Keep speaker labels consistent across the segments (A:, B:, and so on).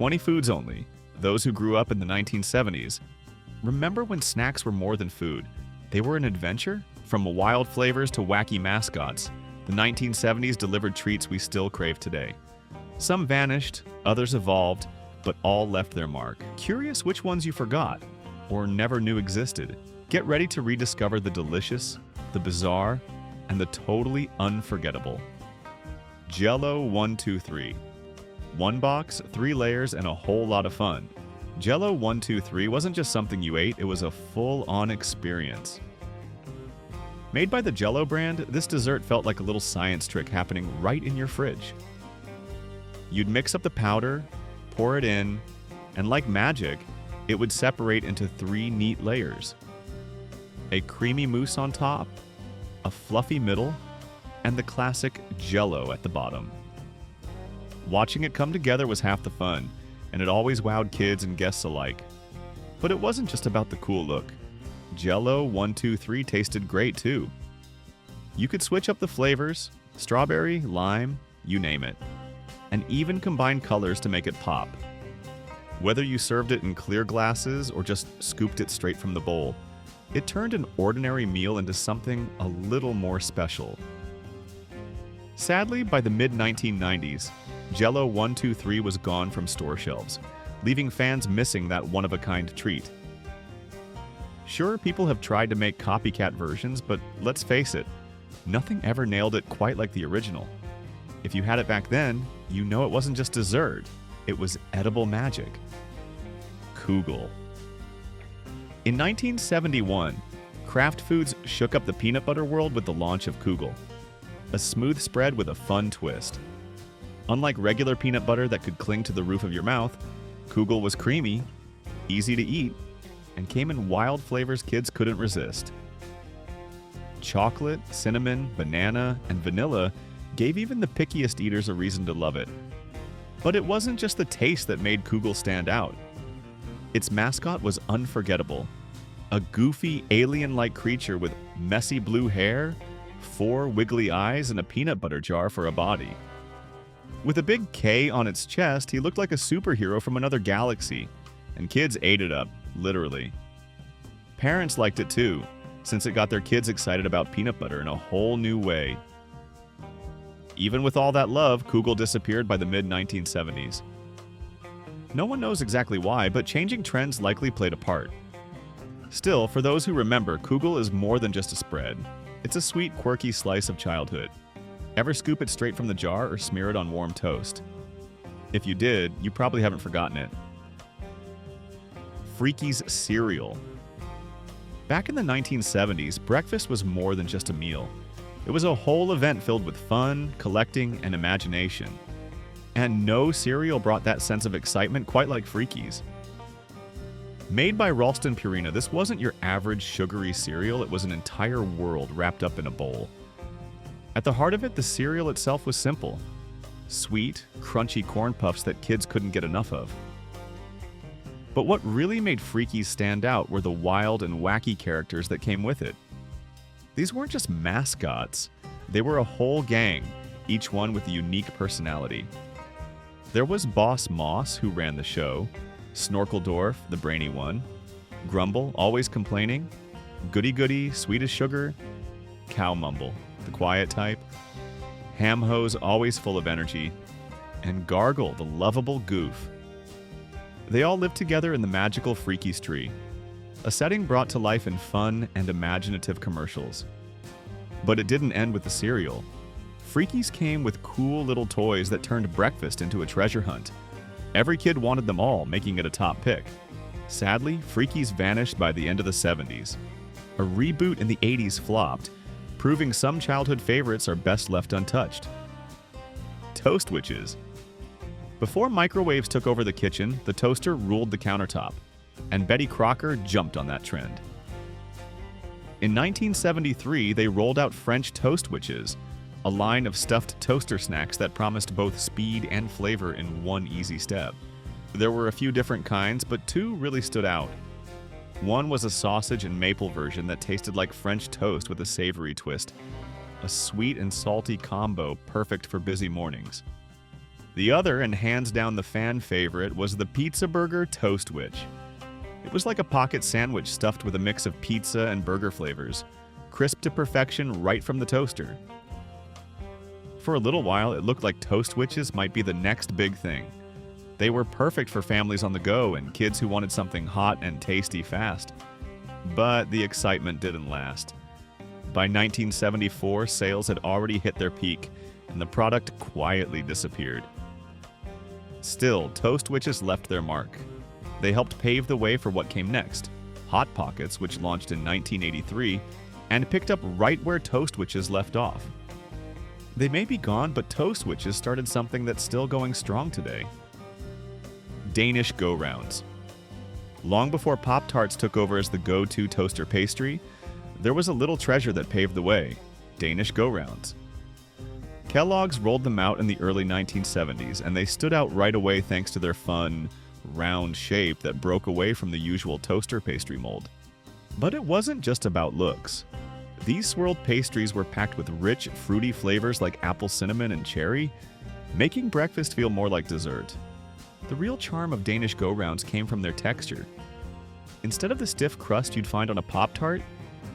A: 20 foods only. Those who grew up in the 1970s. Remember when snacks were more than food? They were an adventure? From wild flavors to wacky mascots, the 1970s delivered treats we still crave today. Some vanished, others evolved, but all left their mark. Curious which ones you forgot or never knew existed? Get ready to rediscover the delicious, the bizarre, and the totally unforgettable. Jell-O 1-2-3. One box, 3 layers, and a whole lot of fun. Jell-O 1-2-3 wasn't just something you ate, it was a full-on experience. Made by the Jell-O brand, this dessert felt like a little science trick happening right in your fridge. You'd mix up the powder, pour it in, and like magic, it would separate into 3 neat layers. A creamy mousse on top, a fluffy middle, and the classic Jell-O at the bottom. Watching it come together was half the fun, and it always wowed kids and guests alike. But it wasn't just about the cool look. Jell-O 1-2-3 tasted great too. You could switch up the flavors, strawberry, lime, you name it, and even combine colors to make it pop. Whether you served it in clear glasses or just scooped it straight from the bowl, it turned an ordinary meal into something a little more special. Sadly, by the mid-1990s, Jell-O 1-2-3 was gone from store shelves, leaving fans missing that one-of-a-kind treat. Sure, people have tried to make copycat versions, but let's face it, nothing ever nailed it quite like the original. If you had it back then, you know it wasn't just dessert, it was edible magic. Koogle. In 1971, Kraft Foods shook up the peanut butter world with the launch of Koogle, a smooth spread with a fun twist. Unlike regular peanut butter that could cling to the roof of your mouth, Koogle was creamy, easy to eat, and came in wild flavors kids couldn't resist. Chocolate, cinnamon, banana, and vanilla gave even the pickiest eaters a reason to love it. But it wasn't just the taste that made Koogle stand out. Its mascot was unforgettable. A goofy, alien-like creature with messy blue hair, 4 wiggly eyes, and a peanut butter jar for a body. With a big K on its chest, he looked like a superhero from another galaxy, and kids ate it up, literally. Parents liked it too, since it got their kids excited about peanut butter in a whole new way. Even with all that love, Koogle disappeared by the mid-1970s. No one knows exactly why, but changing trends likely played a part. Still, for those who remember, Koogle is more than just a spread. It's a sweet, quirky slice of childhood. Ever scoop it straight from the jar or smear it on warm toast? If you did, you probably haven't forgotten it. Freakies Cereal. Back in the 1970s, breakfast was more than just a meal. It was a whole event filled with fun, collecting, and imagination. And no cereal brought that sense of excitement quite like Freakies. Made by Ralston Purina, this wasn't your average sugary cereal, it was an entire world wrapped up in a bowl. At the heart of it, the cereal itself was simple. Sweet, crunchy corn puffs that kids couldn't get enough of. But what really made Freakies stand out were the wild and wacky characters that came with it. These weren't just mascots, they were a whole gang, each one with a unique personality. There was Boss Moss, who ran the show, Snorkeldorf, the brainy one, Grumble, always complaining, Goody Goody, sweet as sugar, Cow Mumble, the quiet type, Ham Hose, always full of energy, and Gargle, the lovable goof. They all lived together in the magical Freakies tree, a setting brought to life in fun and imaginative commercials. But it didn't end with the cereal. Freakies came with cool little toys that turned breakfast into a treasure hunt. Every kid wanted them all, making it a top pick. Sadly, Freakies vanished by the end of the 70s. A reboot in the 80s flopped, proving some childhood favorites are best left untouched. Toastwiches. Before microwaves took over the kitchen, the toaster ruled the countertop, and Betty Crocker jumped on that trend. In 1973, they rolled out French Toastwiches, a line of stuffed toaster snacks that promised both speed and flavor in one easy step. There were a few different kinds, but 2 really stood out. One was a sausage and maple version that tasted like French toast with a savory twist, a sweet and salty combo perfect for busy mornings. The other, and hands down the fan favorite, was the pizza burger Toastwich. It was like a pocket sandwich stuffed with a mix of pizza and burger flavors, crisp to perfection right from the toaster. For a little while, it looked like Toastwiches might be the next big thing. They were perfect for families on the go and kids who wanted something hot and tasty fast. But the excitement didn't last. By 1974, sales had already hit their peak, and the product quietly disappeared. Still, Toastwiches left their mark. They helped pave the way for what came next, Hot Pockets, which launched in 1983, and picked up right where Toastwiches left off. They may be gone, but Toastwiches started something that's still going strong today. Danish Go-Rounds. Long before Pop-Tarts took over as the go-to toaster pastry, there was a little treasure that paved the way, Danish Go-Rounds. Kellogg's rolled them out in the early 1970s, and they stood out right away thanks to their fun, round shape that broke away from the usual toaster pastry mold. But it wasn't just about looks. These swirled pastries were packed with rich, fruity flavors like apple cinnamon and cherry, making breakfast feel more like dessert. The real charm of Danish Go-Rounds came from their texture. Instead of the stiff crust you'd find on a Pop-Tart,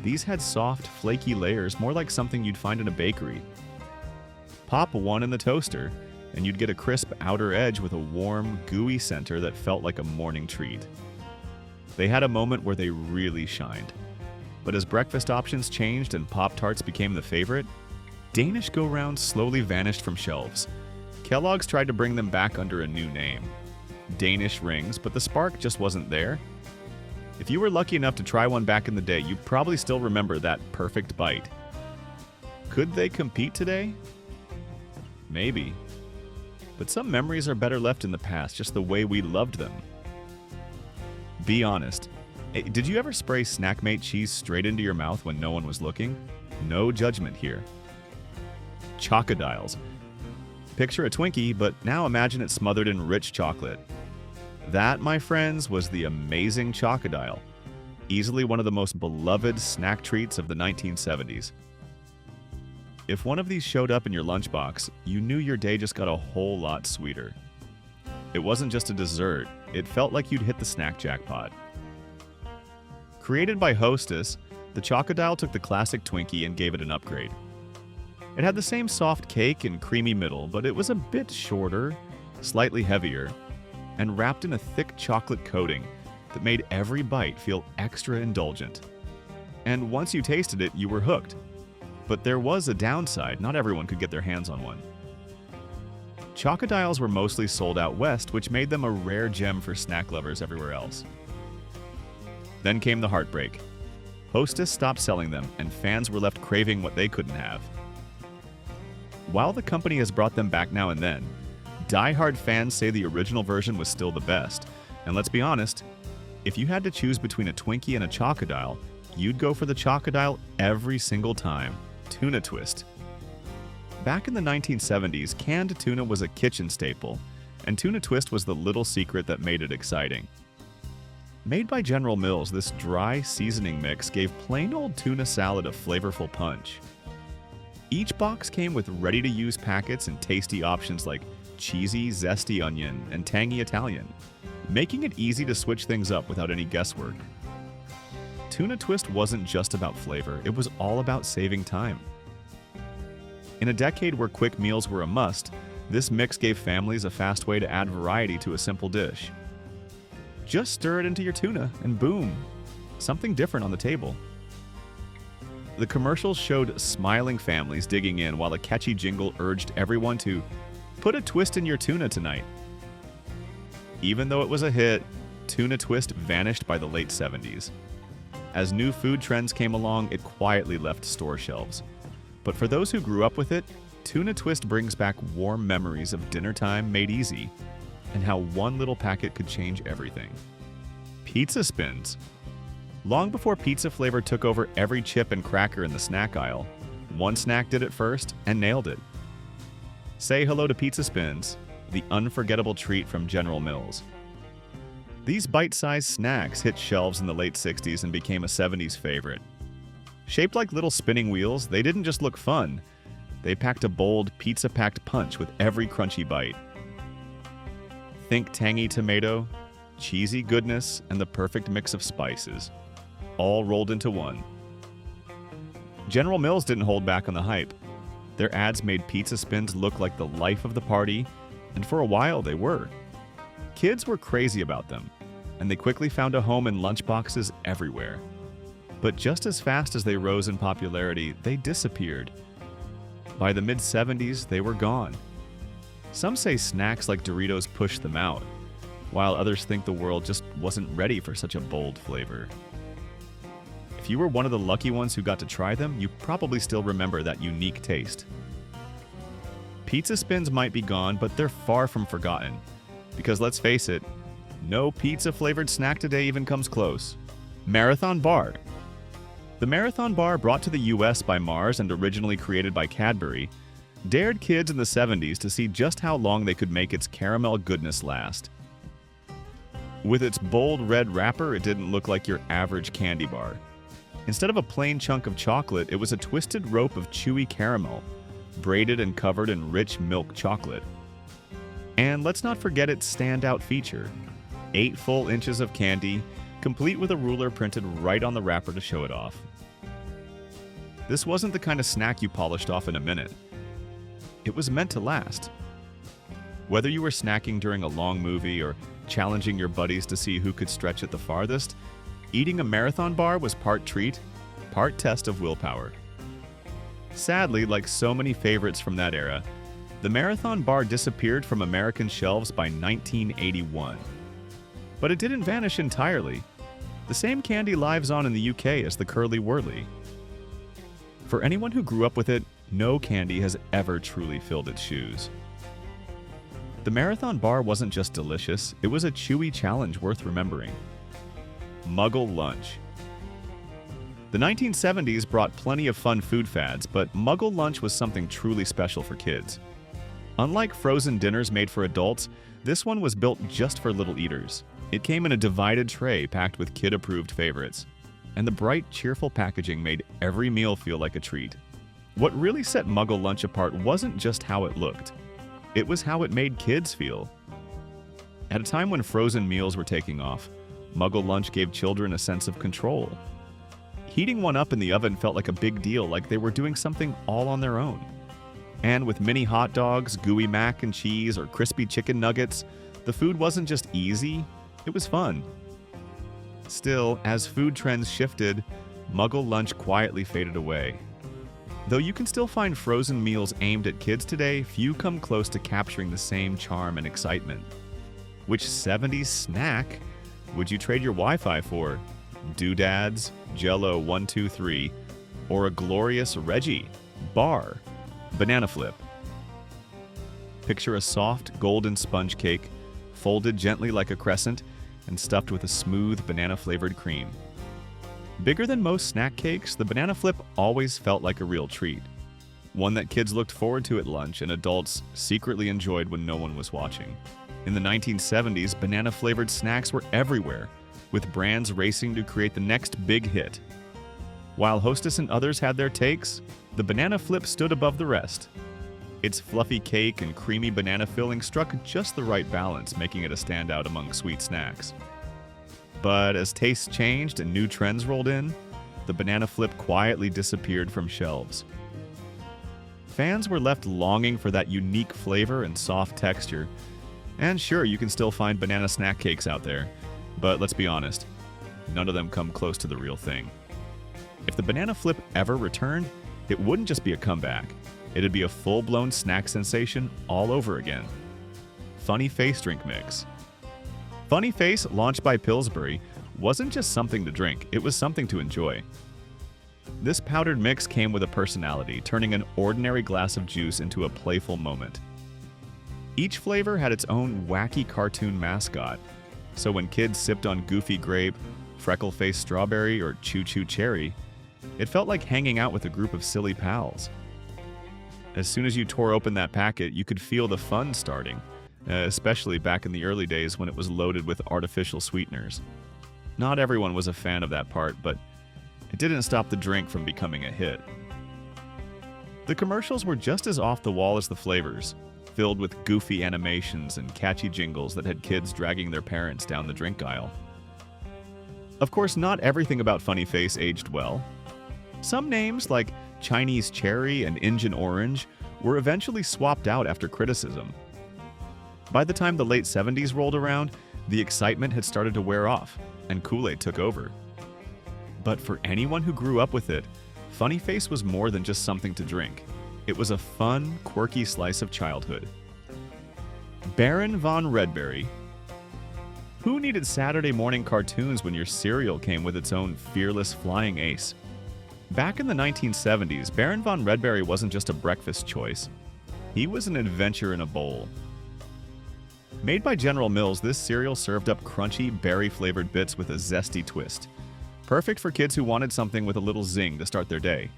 A: these had soft, flaky layers more like something you'd find in a bakery. Pop one in the toaster, and you'd get a crisp outer edge with a warm, gooey center that felt like a morning treat. They had a moment where they really shined. But as breakfast options changed and Pop-Tarts became the favorite, Danish Go-Rounds slowly vanished from shelves. Kellogg's tried to bring them back under a new name, Danish Rings, but the spark just wasn't there. If you were lucky enough to try one back in the day, you probably still remember that perfect bite. Could they compete today? Maybe. But some memories are better left in the past, just the way we loved them. Be honest. Did you ever spray Snackmate cheese straight into your mouth when no one was looking? No judgment here. Chocodiles. Picture a Twinkie, but now imagine it smothered in rich chocolate. That, my friends, was the amazing Chocodile, easily one of the most beloved snack treats of the 1970s. If one of these showed up in your lunchbox, you knew your day just got a whole lot sweeter. It wasn't just a dessert, it felt like you'd hit the snack jackpot. Created by Hostess, the Chocodile took the classic Twinkie and gave it an upgrade. It had the same soft cake and creamy middle, but it was a bit shorter, slightly heavier, and wrapped in a thick chocolate coating that made every bite feel extra indulgent. And once you tasted it, you were hooked. But there was a downside, not everyone could get their hands on one. Chocodiles were mostly sold out west, which made them a rare gem for snack lovers everywhere else. Then came the heartbreak. Hostess stopped selling them, and fans were left craving what they couldn't have. While the company has brought them back now and then, die-hard fans say the original version was still the best. And let's be honest, if you had to choose between a Twinkie and a Chocodile, you'd go for the Chocodile every single time. Tuna Twist. Back in the 1970s, canned tuna was a kitchen staple, and Tuna Twist was the little secret that made it exciting. Made by General Mills, this dry seasoning mix gave plain old tuna salad a flavorful punch. Each box came with ready-to-use packets and tasty options like cheesy, zesty onion and tangy Italian, making it easy to switch things up without any guesswork. Tuna Twist wasn't just about flavor, it was all about saving time. In a decade where quick meals were a must, this mix gave families a fast way to add variety to a simple dish. Just stir it into your tuna and boom, something different on the table. The commercials showed smiling families digging in while a catchy jingle urged everyone to put a twist in your tuna tonight. Even though it was a hit, Tuna Twist vanished by the late 70s. As new food trends came along, it quietly left store shelves. But for those who grew up with it, Tuna Twist brings back warm memories of dinner time made easy, and how one little packet could change everything. Pizza Spins. Long before pizza flavor took over every chip and cracker in the snack aisle, one snack did it first and nailed it. Say hello to Pizza Spins, the unforgettable treat from General Mills. These bite-sized snacks hit shelves in the late 60s and became a 70s favorite. Shaped like little spinning wheels, they didn't just look fun, they packed a bold, pizza-packed punch with every crunchy bite. Think tangy tomato, cheesy goodness, and the perfect mix of spices, all rolled into one. General Mills didn't hold back on the hype. Their ads made pizza spins look like the life of the party, and for a while they were. Kids were crazy about them, and they quickly found a home in lunchboxes everywhere. But just as fast as they rose in popularity, they disappeared. By the mid-70s, they were gone. Some say snacks like Doritos pushed them out, while others think the world just wasn't ready for such a bold flavor. If you were one of the lucky ones who got to try them, you probably still remember that unique taste. Pizza spins might be gone, but they're far from forgotten. Because let's face it, no pizza-flavored snack today even comes close. Marathon Bar. The Marathon Bar, brought to the US by Mars and originally created by Cadbury, dared kids in the 70s to see just how long they could make its caramel goodness last. With its bold red wrapper, it didn't look like your average candy bar. Instead of a plain chunk of chocolate, it was a twisted rope of chewy caramel, braided and covered in rich milk chocolate. And let's not forget its standout feature: 8 full inches of candy, complete with a ruler printed right on the wrapper to show it off. This wasn't the kind of snack you polished off in a minute. It was meant to last. Whether you were snacking during a long movie or challenging your buddies to see who could stretch it the farthest, eating a Marathon Bar was part treat, part test of willpower. Sadly, like so many favorites from that era, the Marathon Bar disappeared from American shelves by 1981. But it didn't vanish entirely. The same candy lives on in the UK as the Curly Wurly. For anyone who grew up with it, no candy has ever truly filled its shoes. The Marathon Bar wasn't just delicious, it was a chewy challenge worth remembering. Muggle Lunch. The 1970s brought plenty of fun food fads, but Muggle Lunch was something truly special for kids. Unlike frozen dinners made for adults, this one was built just for little eaters. It came in a divided tray packed with kid-approved favorites, and the bright, cheerful packaging made every meal feel like a treat. What really set Muggle Lunch apart wasn't just how it looked. It was how it made kids feel. At a time when frozen meals were taking off, Muggle Lunch gave children a sense of control. Heating one up in the oven felt like a big deal, like they were doing something all on their own. And with mini hot dogs, gooey mac and cheese, or crispy chicken nuggets, the food wasn't just easy, it was fun. Still, as food trends shifted, Muggle Lunch quietly faded away. Though you can still find frozen meals aimed at kids today, few come close to capturing the same charm and excitement. Which 70s snack would you trade your Wi-Fi for? Doodads, Jell-O 123, or a glorious Reggie, bar, banana flip? Picture a soft, golden sponge cake, folded gently like a crescent, and stuffed with a smooth banana-flavored cream. Bigger than most snack cakes, the banana flip always felt like a real treat. One that kids looked forward to at lunch and adults secretly enjoyed when no one was watching. In the 1970s, banana-flavored snacks were everywhere, with brands racing to create the next big hit. While Hostess and others had their takes, the banana flip stood above the rest. Its fluffy cake and creamy banana filling struck just the right balance, making it a standout among sweet snacks. But as tastes changed and new trends rolled in, the banana flip quietly disappeared from shelves. Fans were left longing for that unique flavor and soft texture. And sure, you can still find banana snack cakes out there, but let's be honest, none of them come close to the real thing. If the banana flip ever returned, it wouldn't just be a comeback. It'd be a full-blown snack sensation all over again. Funny Face Drink Mix. Funny Face, launched by Pillsbury, wasn't just something to drink, it was something to enjoy. This powdered mix came with a personality, turning an ordinary glass of juice into a playful moment. Each flavor had its own wacky cartoon mascot, so when kids sipped on Goofy Grape, Freckle-Faced Strawberry, or Choo Choo Cherry, it felt like hanging out with a group of silly pals. As soon as you tore open that packet, you could feel the fun starting, especially back in the early days when it was loaded with artificial sweeteners. Not everyone was a fan of that part, but it didn't stop the drink from becoming a hit. The commercials were just as off the wall as the flavors. filled with goofy animations and catchy jingles that had kids dragging their parents down the drink aisle. Of course, not everything about Funny Face aged well. Some names, like Chinese Cherry and Injun Orange, were eventually swapped out after criticism. By the time the late 70s rolled around, the excitement had started to wear off, and Kool-Aid took over. But for anyone who grew up with it, Funny Face was more than just something to drink. It was a fun, quirky slice of childhood. Baron von Redberry. Who needed Saturday morning cartoons when your cereal came with its own fearless flying ace? Back in the 1970s, Baron von Redberry wasn't just a breakfast choice. He was an adventure in a bowl. Made by General Mills, this cereal served up crunchy, berry-flavored bits with a zesty twist. Perfect for kids who wanted something with a little zing to start their day.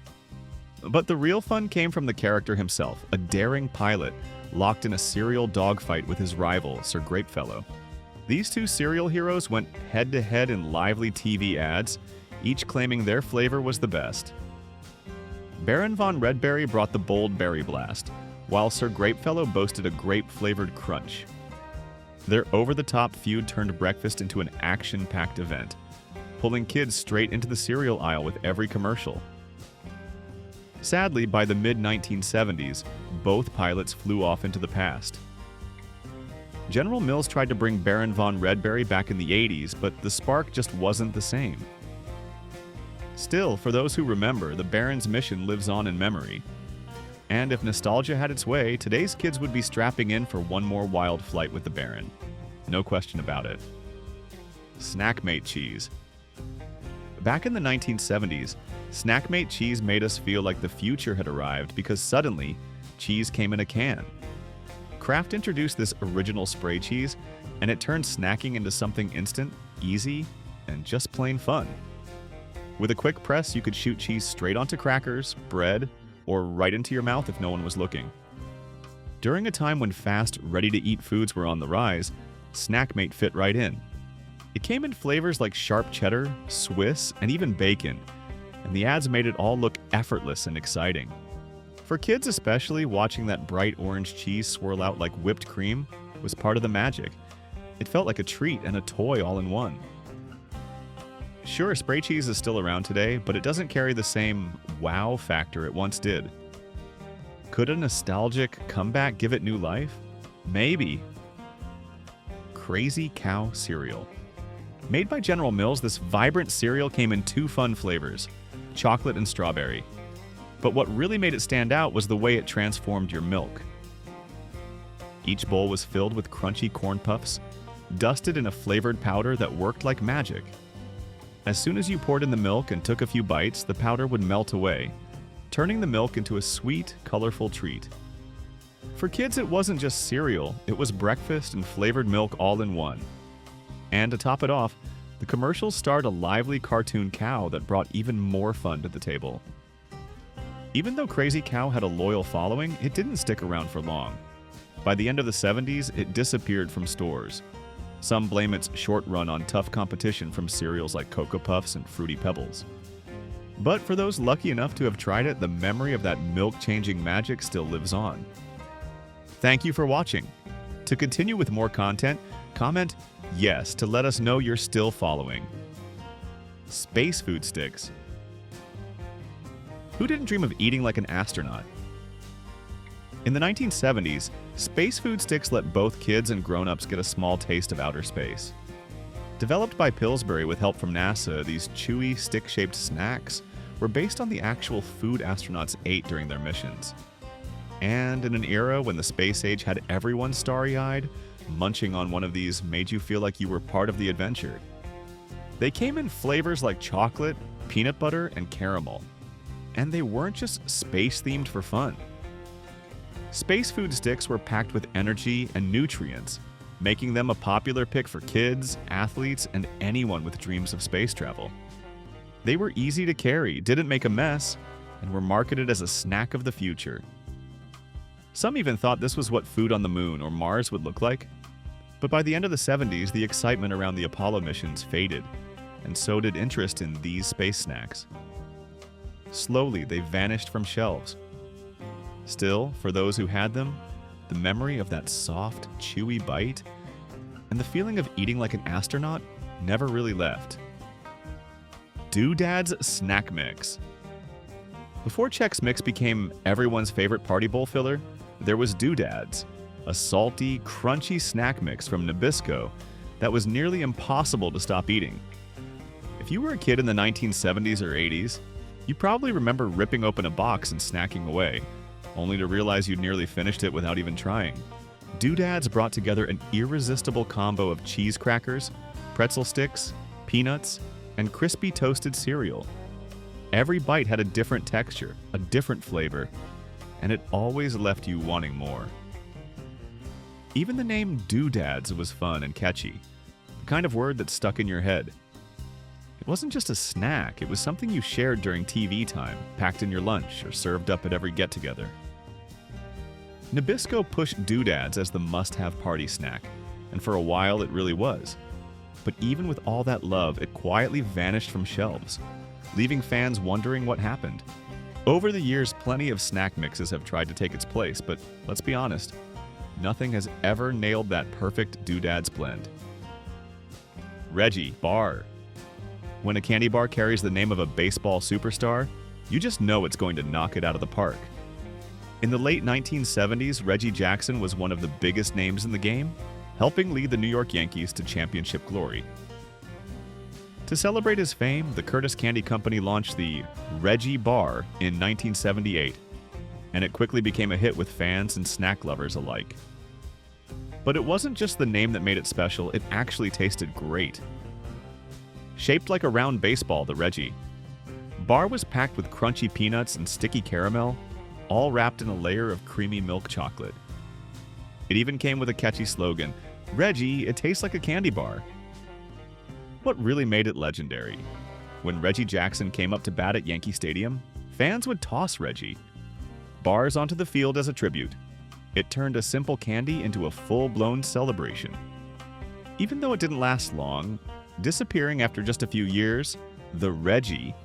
A: But the real fun came from the character himself, a daring pilot locked in a cereal dogfight with his rival, Sir Grapefellow. These two cereal heroes went head-to-head in lively TV ads, each claiming their flavor was the best. Baron von Redberry brought the bold berry blast, while Sir Grapefellow boasted a grape-flavored crunch. Their over-the-top feud turned breakfast into an action-packed event, pulling kids straight into the cereal aisle with every commercial. Sadly, by the mid-1970s, both pilots flew off into the past. General Mills tried to bring Baron von Redberry back in the 80s, but the spark just wasn't the same. Still, for those who remember, the Baron's mission lives on in memory. And if nostalgia had its way, today's kids would be strapping in for one more wild flight with the Baron. No question about it. Snackmate cheese. Back in the 1970s, Snackmate cheese made us feel like the future had arrived because suddenly, cheese came in a can. Kraft introduced this original spray cheese, and it turned snacking into something instant, easy, and just plain fun. With a quick press, you could shoot cheese straight onto crackers, bread, or right into your mouth if no one was looking. During a time when fast, ready-to-eat foods were on the rise, Snackmate fit right in. It came in flavors like sharp cheddar, Swiss, and even bacon, and the ads made it all look effortless and exciting. For kids especially, watching that bright orange cheese swirl out like whipped cream was part of the magic. It felt like a treat and a toy all in one. Sure, spray cheese is still around today, but it doesn't carry the same wow factor it once did. Could a nostalgic comeback give it new life? Maybe. Crazy Cow Cereal. Made by General Mills, this vibrant cereal came in two fun flavors, chocolate and strawberry. But what really made it stand out was the way it transformed your milk. Each bowl was filled with crunchy corn puffs, dusted in a flavored powder that worked like magic. As soon as you poured in the milk and took a few bites, the powder would melt away, turning the milk into a sweet, colorful treat. For kids, it wasn't just cereal, it was breakfast and flavored milk all in one. And to top it off, the commercials starred a lively cartoon cow that brought even more fun to the table. Even though Crazy Cow had a loyal following, it didn't stick around for long. By the end of the 70s, it disappeared from stores. Some blame its short run on tough competition from cereals like Cocoa Puffs and Fruity Pebbles. But for those lucky enough to have tried it, the memory of that milk-changing magic still lives on. Thank you for watching. To continue with more content, comment yes to let us know you're still following. Space food sticks. Who didn't dream of eating like an astronaut? In the 1970s, space food sticks let both kids and grown-ups get a small taste of outer space. Developed by Pillsbury with help from NASA, these chewy, stick-shaped snacks were based on the actual food astronauts ate during their missions. And in an era when the space age had everyone starry-eyed, munching on one of these made you feel like you were part of the adventure. They came in flavors like chocolate, peanut butter, and caramel. And they weren't just space-themed for fun. Space food sticks were packed with energy and nutrients, making them a popular pick for kids, athletes, and anyone with dreams of space travel. They were easy to carry, didn't make a mess, and were marketed as a snack of the future. Some even thought this was what food on the moon or Mars would look like. But by the end of the 70s, the excitement around the Apollo missions faded, and so did interest in these space snacks. Slowly, they vanished from shelves. Still, for those who had them, the memory of that soft, chewy bite and the feeling of eating like an astronaut never really left. Doodads Snack Mix. Before Chex Mix became everyone's favorite party bowl filler, there was Doodads, a salty, crunchy snack mix from Nabisco that was nearly impossible to stop eating. If you were a kid in the 1970s or 80s, you probably remember ripping open a box and snacking away, only to realize you'd nearly finished it without even trying. Doodads brought together an irresistible combo of cheese crackers, pretzel sticks, peanuts, and crispy toasted cereal. Every bite had a different texture, a different flavor, and it always left you wanting more. Even the name Doodads was fun and catchy, the kind of word that stuck in your head. It wasn't just a snack, it was something you shared during TV time, packed in your lunch, or served up at every get-together. Nabisco pushed Doodads as the must-have party snack, and for a while it really was. But even with all that love, it quietly vanished from shelves, leaving fans wondering what happened. Over the years, plenty of snack mixes have tried to take its place, but let's be honest, nothing has ever nailed that perfect Doodads blend. Reggie bar. When a candy bar carries the name of a baseball superstar, you just know it's going to knock it out of the park. In the late 1970s, Reggie Jackson was one of the biggest names in the game, helping lead the New York Yankees to championship glory. To celebrate his fame, the Curtis Candy Company launched the Reggie Bar in 1978, and it quickly became a hit with fans and snack lovers alike. But it wasn't just the name that made it special, it actually tasted great. Shaped like a round baseball, the Reggie Bar was packed with crunchy peanuts and sticky caramel, all wrapped in a layer of creamy milk chocolate. It even came with a catchy slogan, "Reggie, it tastes like a candy bar." What really made it legendary? When Reggie Jackson came up to bat at Yankee Stadium, fans would toss Reggie bars onto the field as a tribute. It turned a simple candy into a full-blown celebration. Even though it didn't last long, disappearing after just a few years, the Reggie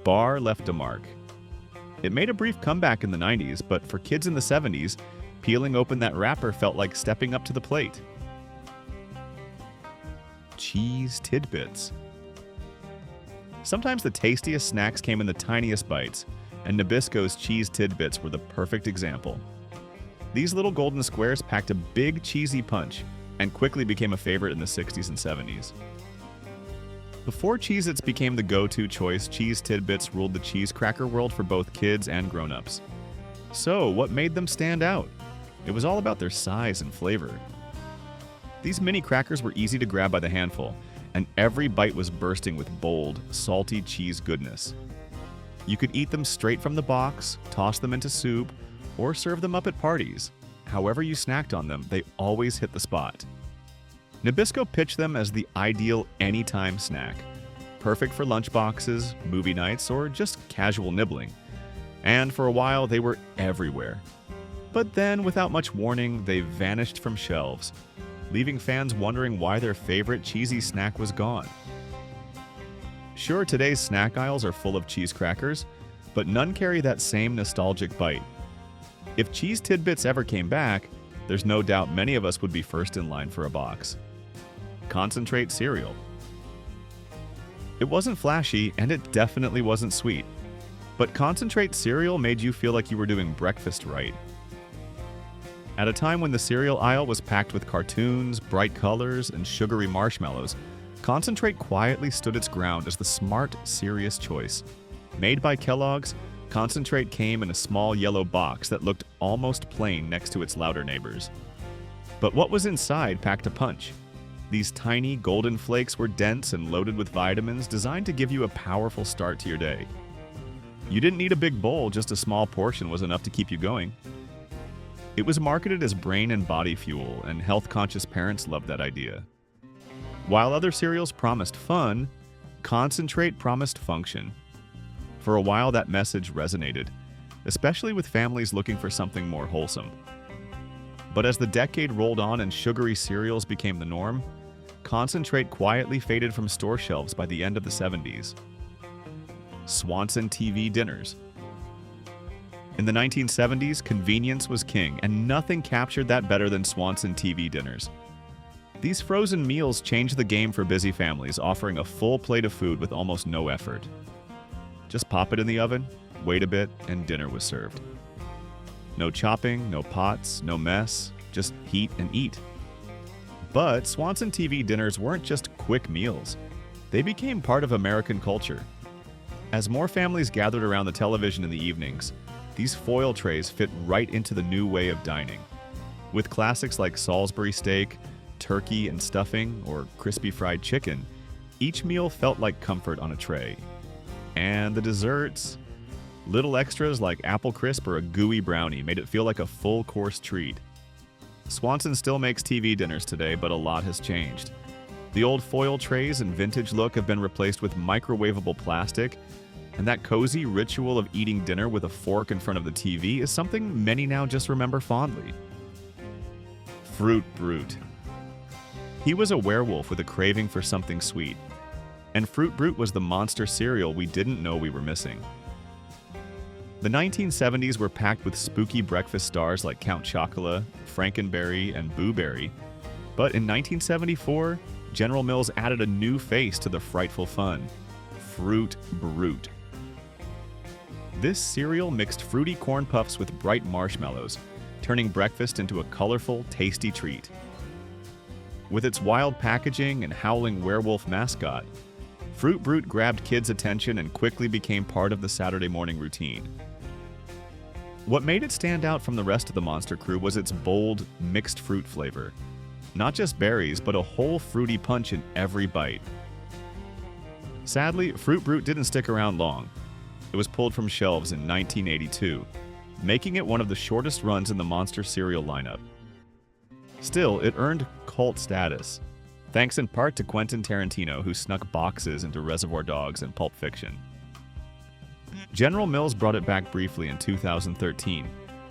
A: Bar left a mark. It made a brief comeback in the 90s, but for kids in the 70s, peeling open that wrapper felt like stepping up to the plate. Cheese Tid-Bits. Sometimes the tastiest snacks came in the tiniest bites, and Nabisco's cheese Tid-Bits were the perfect example. These little golden squares packed a big cheesy punch and quickly became a favorite in the 60s and 70s. Before Cheez-Its became the go-to choice, cheese Tid-Bits ruled the cheese cracker world for both kids and grown-ups. So, what made them stand out? It was all about their size and flavor. These mini crackers were easy to grab by the handful, and every bite was bursting with bold, salty cheese goodness. You could eat them straight from the box, toss them into soup, or serve them up at parties. However you snacked on them, they always hit the spot. Nabisco pitched them as the ideal anytime snack, perfect for lunchboxes, movie nights, or just casual nibbling. And for a while, they were everywhere. But then, without much warning, they vanished from shelves, leaving fans wondering why their favorite cheesy snack was gone. Sure, today's snack aisles are full of cheese crackers, but none carry that same nostalgic bite. If cheese Tid-Bits ever came back, there's no doubt many of us would be first in line for a box. Concentrate cereal. It wasn't flashy, and it definitely wasn't sweet. But concentrate cereal made you feel like you were doing breakfast right. At a time when the cereal aisle was packed with cartoons, bright colors, and sugary marshmallows, Concentrate quietly stood its ground as the smart, serious choice. Made by Kellogg's, Concentrate came in a small yellow box that looked almost plain next to its louder neighbors. But what was inside packed a punch. These tiny golden flakes were dense and loaded with vitamins designed to give you a powerful start to your day. You didn't need a big bowl, just a small portion was enough to keep you going. It was marketed as brain and body fuel, and health-conscious parents loved that idea. While other cereals promised fun, Concentrate promised function. For a while, that message resonated, especially with families looking for something more wholesome. But as the decade rolled on and sugary cereals became the norm, Concentrate quietly faded from store shelves by the end of the 70s. Swanson TV Dinners. In the 1970s, convenience was king, and nothing captured that better than Swanson TV Dinners. These frozen meals changed the game for busy families, offering a full plate of food with almost no effort. Just pop it in the oven, wait a bit, and dinner was served. No chopping, no pots, no mess, just heat and eat. But Swanson TV Dinners weren't just quick meals. They became part of American culture. As more families gathered around the television in the evenings, these foil trays fit right into the new way of dining. With classics like Salisbury steak, turkey and stuffing, or crispy fried chicken, each meal felt like comfort on a tray. And the desserts? Little extras like apple crisp or a gooey brownie made it feel like a full-course treat. Swanson still makes TV dinners today, but a lot has changed. The old foil trays and vintage look have been replaced with microwavable plastic, and that cozy ritual of eating dinner with a fork in front of the TV is something many now just remember fondly. Fruit Brute. He was a werewolf with a craving for something sweet, and Fruit Brute was the monster cereal we didn't know we were missing. The 1970s were packed with spooky breakfast stars like Count Chocula, Frankenberry, and Boo Berry, but in 1974, General Mills added a new face to the frightful fun: Fruit Brute. This cereal mixed fruity corn puffs with bright marshmallows, turning breakfast into a colorful, tasty treat. With its wild packaging and howling werewolf mascot, Fruit Brute grabbed kids' attention and quickly became part of the Saturday morning routine. What made it stand out from the rest of the Monster crew was its bold, mixed fruit flavor. Not just berries, but a whole fruity punch in every bite. Sadly, Fruit Brute didn't stick around long. It was pulled from shelves in 1982, making it one of the shortest runs in the Monster cereal lineup. Still, it earned cult status, thanks in part to Quentin Tarantino, who snuck boxes into Reservoir Dogs and Pulp Fiction. General Mills brought it back briefly in 2013,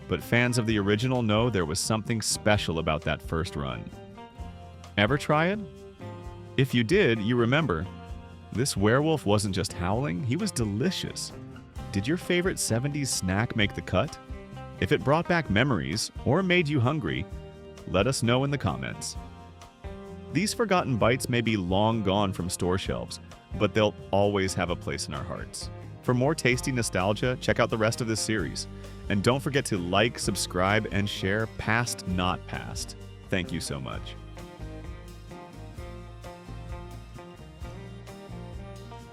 A: but fans of the original know there was something special about that first run. Ever try it? If you did, you remember, this werewolf wasn't just howling, he was delicious. Did your favorite 70s snack make the cut? If it brought back memories or made you hungry, let us know in the comments. These forgotten bites may be long gone from store shelves, but they'll always have a place in our hearts. For more tasty nostalgia, check out the rest of this series. And don't forget to like, subscribe, and share Past Not Past. Thank you so much.